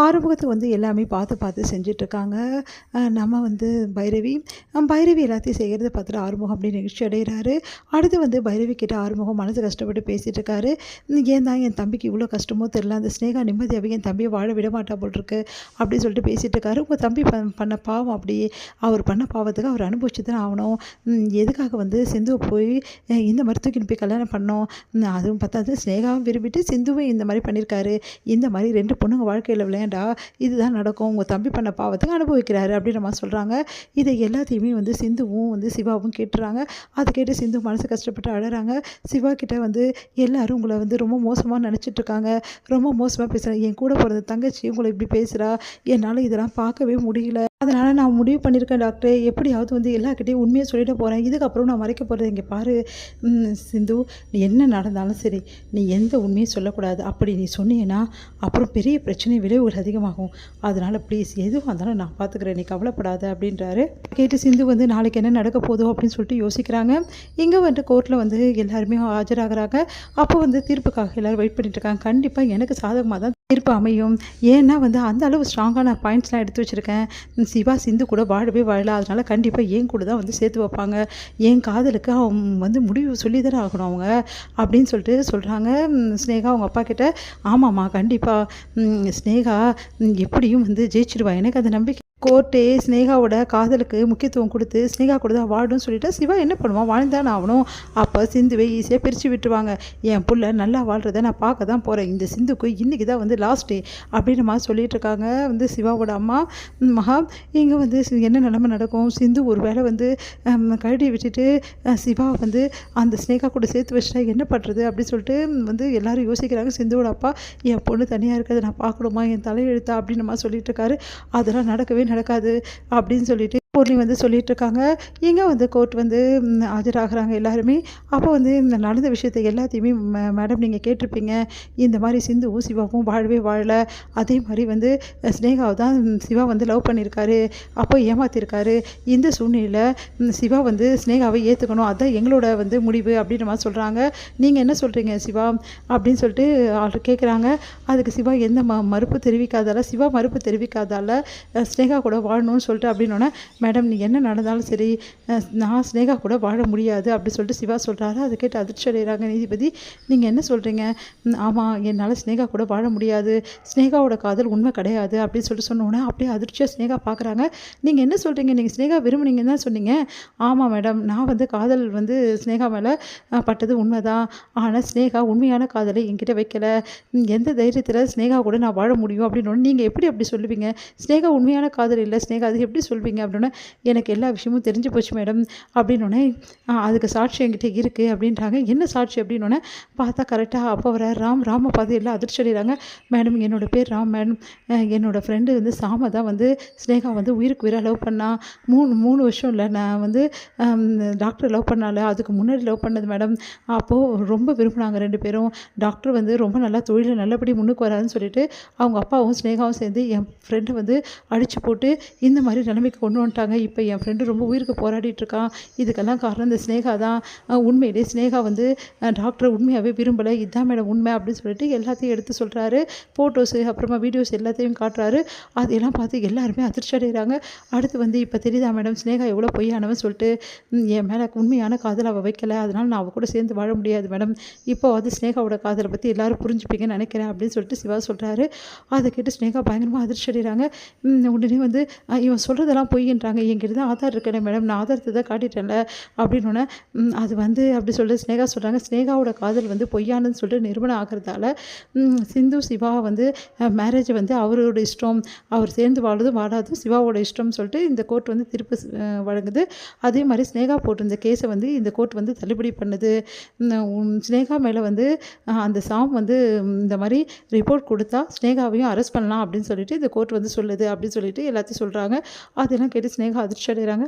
ஆறுமுகத்துக்கு வந்து எல்லாமே பார்த்து பார்த்து செஞ்சிட்ருக்காங்க. நம்ம வந்து பைரவி பைரவி எல்லாத்தையும் செய்கிறத பார்த்துட்டு ஆறுமுகம் அப்படியே நெகிழ்ச்சி அடைகிறாரு. அடுத்து வந்து பைரவி கிட்ட ஆறுமுகம் மனசு கஷ்டப்பட்டு பேசிகிட்டு இருக்காரு. ஏன் தான் என் தம்பிக்கு இவ்வளோ கஷ்டமோ தெரில, அந்த ஸ்னேகா நிம்மதியாகவே என் தம்பியை வாழ விட மாட்டா போல் இருக்கு அப்படின்னு சொல்லிட்டு பேசிகிட்டு இருக்காரு. உங்கள் தம்பி பண்ண பாவம் அப்படியே அவர் பண்ண பாவத்துக்கு அவர் அனுபவிச்சு தான் ஆகணும். எதுக்காக வந்து சிந்துவை போய் இந்த மாதிரி தூக்கின்னு போய் கல்யாணம் பண்ணோம், அதுவும் பத்தாது ஸ்னேகாவும் விரும்பிட்டு சிந்துவும் இந்த மாதிரி பண்ணியிருக்காரு. இந்த மாதிரி 2 பொண்ணுங்க வாழ்க்கையில் விளையாண்டா இதுதான் நடக்கும், உங்கள் தம்பி பண்ண பாவத்துக்கு அனுபவிக்கிறாரு அப்படின்ற மாதிரி சொல்கிறாங்க. இதை எல்லாத்தையுமே வந்து சிந்துவும் வந்து சிவாவும் கேட்டுறாங்க. அதை கேட்டு சிந்து மனசு கஷ்டப்பட்டு அழறாங்க. சிவா கிட்ட வந்து எல்லாரும் உங்களை வந்து ரொம்ப மோசமாக நினச்சிட்ருக்காங்க, ரொம்ப மோசமாக பேசுகிறாங்க, என் கூட பிறந்த தங்கச்சி உங்களை இப்படி பேசுகிறா, என்னால் இதெல்லாம் பார்க்கவே முடியல, அதனால் நான் முடிவு பண்ணியிருக்கேன் டாக்டர், எப்படியாவது வந்து எல்லாருக்கிட்டையும் உண்மையை சொல்லிட்டு போகிறேன், இதுக்கப்புறம் நான் மறைக்க போகிறது இங்கே பாரு சிந்து, நீ என்ன நடந்தாலும் சரி நீ எந்த உண்மையும் சொல்லக்கூடாது, அப்படி நீ சொன்னீங்கன்னா அப்புறம் பெரிய பிரச்சனை விளைவுகள் அதிகமாகும், அதனால் ப்ளீஸ் எதுவாக இருந்தாலும் நான் பார்த்துக்கிறேன், நீ கவலைப்படாத அப்படின்றாரு. கேட்டு சிந்து வந்து நாளைக்கு என்ன நடக்க போதோ அப்படின்னு சொல்லிட்டு யோசிக்கிறாங்க. இங்கே வந்து கோர்ட்டில் வந்து எல்லாருமே ஆஜராகிறாங்க. அப்போ வந்து தீர்ப்புக்காக எல்லோரும் வெயிட் பண்ணிட்டு இருக்காங்க. கண்டிப்பாக எனக்கு சாதகமாக தான் தீர்ப்பு அமையும், ஏன்னா வந்து அந்த அளவு ஸ்ட்ராங்கான பாயிண்ட்ஸ்லாம் எடுத்து வச்சுருக்கேன், சிவா சிந்து கூட வாழவே வாழல, அதனால் கண்டிப்பாக என் கூட தான் வந்து சேர்த்து வைப்பாங்க, என் காதலுக்கு அவன் வந்து முடிவு சொல்லி தானே ஆகணும் அவங்க அப்படின்னு சொல்லிட்டு சொல்கிறாங்க. ஸ்னேகா அவங்க அப்பா கிட்ட, ஆமாம்மா கண்டிப்பாக ஸ்னேகா எப்படியும் வந்து ஜெயிச்சிடுவா, எனக்கு அந்த நம்பிக்கை. கோர்ட்டே ஸ்னேகாவோட காதலுக்கு முக்கியத்துவம் கொடுத்து ஸ்னேகா கூட தான் வாழணும்னு சொல்லிட்டு சிவா என்ன பண்ணுவான், வாழ்ந்தானே ஆகணும், அப்போ சிந்துவை ஈஸியாக பிரித்து விட்டுருவாங்க, என் புள்ள நல்லா வாழ்கிறத நான் பார்க்க தான் போகிறேன், இந்த சிந்துக்கு இன்றைக்கி தான் வந்து லாஸ்ட் டே அப்படின்ற மாதிரி சொல்லிட்டு இருக்காங்க வந்து சிவாவோட அம்மா மகா. இங்கே வந்து என்ன நிலைமை நடக்கும், சிந்து ஒரு வேளை வந்து கழட்டி விட்டுட்டு சிவா வந்து அந்த ஸ்னேகா கூட சேர்த்து வச்சுட்டா என்ன பண்ணுறது அப்படின்னு சொல்லிட்டு வந்து எல்லோரும் யோசிக்கிறாங்க. சிந்துவோட அப்பா, என் பொண்ணு தனியாக இருக்கிறத நான் பார்க்கணுமா, என் தலையெழுத்தா அப்படின்ற மாதிரி சொல்லிட்டு இருக்காரு. அதெல்லாம் நடக்கவே நடக்காது அப்படின்னு சொல்லிட்டு பூர்ணி வந்து சொல்லிட்டு இருக்காங்க. இங்கே வந்து கோர்ட் வந்து ஆஜராகிறாங்க எல்லாருமே. அப்போ வந்து இந்த நடந்த விஷயத்தை எல்லாத்தையுமே மேடம் நீங்கள் கேட்டிருப்பீங்க, இந்த மாதிரி சிந்துவும் சிவாவும் வாழவே வாழலை, அதே மாதிரி வந்து ஸ்னேகாவை தான் சிவா வந்து லவ் பண்ணியிருக்காரு, அப்போ ஏமாத்திருக்காரு, இந்த சூழ்நிலையில் சிவா வந்து ஸ்னேகாவை ஏற்றுக்கணும், அதுதான் எங்களோட வந்து முடிவு அப்படின்ற மாதிரி சொல்கிறாங்க. நீங்கள் என்ன சொல்கிறீங்க சிவா அப்படின்னு சொல்லிட்டு ஆள் கேட்குறாங்க. அதுக்கு சிவா எந்த மறுப்பு தெரிவிக்காதால, சிவா மறுப்பு தெரிவிக்காதால ஸ்னேகா கூட வாழணும்னு சொல்லிட்டு அப்படின்னோடனே, மேடம் நீ என்ன நடந்தாலும் சரி நான் ஸ்னேகா கூட வாழ முடியாது அப்படி சொல்லிட்டு சிவா சொல்கிறாரு. அதை கேட்டு அதிர்ச்சி அடைகிறாங்க நீதிபதி. நீங்கள் என்ன சொல்கிறீங்க, ஆமாம் என்னால் ஸ்னேகா கூட வாழ முடியாது, ஸ்னேகாவோட காதல் உண்மை கிடையாது அப்படின்னு சொல்லிட்டு சொன்னோன்னே அப்படியே அதிர்ச்சியாக ஸ்னேகா பார்க்குறாங்க. நீங்கள் என்ன சொல்கிறீங்க, நீங்கள் ஸ்னேகா விரும்புனீங்கன்னு தான் சொன்னீங்க. ஆமாம் மேடம், நான் வந்து காதல் வந்து ஸ்னேகா மேலே பட்டது உண்மை தான், ஆனால் ஸ்னேகா உண்மையான காதலை என்கிட்ட வைக்கல, எந்த தைரியத்தில் ஸ்னேகா கூட நான் வாழ முடியும் அப்படின்னு நீங்கள் எப்படி அப்படி சொல்லுவீங்க, ஸ்னேகா உண்மையான காதல் இல்லை, ஸ்னேகா அது எப்படி சொல்வீங்க அப்படின்னா, எனக்கு எல்லா விஷயமும் தெரிஞ்சு போச்சு மேடம் அப்படின்னோடனே, அதுக்கு சாட்சி என்கிட்ட இருக்குது அப்படின்றாங்க. என்ன சாட்சி அப்படின்னோடனே பார்த்தா கரெக்டாக அப்போ வர ராமை பார்த்து எல்லாம் அதிர்ச்சி அடைகிறாங்க. மேடம் என்னோடய பேர் ராம் மேடம், என்னோடய ஃப்ரெண்டு வந்து சாம தான் வந்து ஸ்னேகா வந்து உயிருக்கு உயிராக லவ் பண்ணால் 3 வருஷம் இல்லை, நான் வந்து டாக்டர் லவ் பண்ணால அதுக்கு முன்னாடி லவ் பண்ணது மேடம், அப்போது ரொம்ப விரும்பினாங்க 2 பேரும், டாக்டர் வந்து ரொம்ப நல்லா தொழிலில் நல்லபடி முன்னுக்கு வராதுன்னு சொல்லிட்டு அவங்க அப்பாவும் ஸ்னேகாவும் சேர்ந்து என் ஃப்ரெண்டை வந்து அடித்து போட்டு இந்த மாதிரி நிலைமைக்கு கொண்டு வந்துட்டாங்க. இப்போ என் ஃப்ரெண்டு ரொம்ப உயிருக்கு போராடிட்டு இருக்கான், இதுக்கெல்லாம் காரணம் இந்த ஸ்னேகா தான், உண்மையிலே ஸ்னேகா வந்து டாக்டரை உண்மையாகவே விரும்பலை, இதுதான் மேடம் உண்மை அப்படின்னு சொல்லிட்டு எல்லாத்தையும் எடுத்து சொல்கிறாரு. ஃபோட்டோஸு அப்புறமா வீடியோஸ் எல்லாத்தையும் காட்டுறாரு. அதையெல்லாம் பார்த்து எல்லாருமே அதிர்ச்சி அடைகிறாங்க. அடுத்து வந்து இப்போ தெரியுதா மேடம் ஸ்னேகா எவ்வளோ பொய்யானவன் சொல்லிட்டு, என் மேலே உண்மையான காதல் அவள் வைக்கலை, அதனால் நான் அவள் கூட சேர்ந்து வாழ முடியாது மேடம், இப்போ அது ஸ்னேகாவோட காதலை பற்றி எல்லோரும் புரிஞ்சுப்பீங்கன்னு நினைக்கிறேன் அப்படின்னு சொல்லிட்டு சிவா சொல்கிறாரு. அதை கேட்டு ஸ்னேகா பயங்கரமாக அதிர்ச்சி அடைகிறாங்க. உடனே வந்து இவன் சொல்கிறதெல்லாம் பொய்ன்றாங்க, என்கிட்ட தான் ஆதார் இருக்கேன் மேடம், நான் ஆதாரத்தை தான் காட்டிட்டேன்ல அப்படின்னோடனே, அது வந்து அப்படி சொல்லிட்டு ஸ்னேகா சொல்கிறாங்க. ஸ்னேகாவோட காதல் வந்து பொய்யானன்னு சொல்லிட்டு நிரூபணம் ஆகிறதால சிந்து சிவா வந்து மேரேஜ் வந்து அவரோட இஷ்டம், அவர் சேர்ந்து வாழதும் வாழாதும் சிவாவோட இஷ்டம்னு சொல்லிட்டு இந்த கோர்ட் வந்து தீர்ப்பு வழங்குது. அதே மாதிரி ஸ்னேகா போட்டிருந்த கேஸை வந்து இந்த கோர்ட் வந்து தள்ளுபடி பண்ணுது. ஸ்னேகா மேலே வந்து அந்த சாம் வந்து இந்த மாதிரி ரிப்போர்ட் கொடுத்தா ஸ்னேகாவையும் அரெஸ்ட் பண்ணலாம் அப்படின்னு சொல்லிட்டு இந்த கோர்ட் வந்து சொல்லுது அப்படின்னு சொல்லிட்டு எல்லாத்தையும் சொல்கிறாங்க. அதெல்லாம் கேட்டு ஸ்னேகா அதிர்ச்சி அடைகிறாங்க.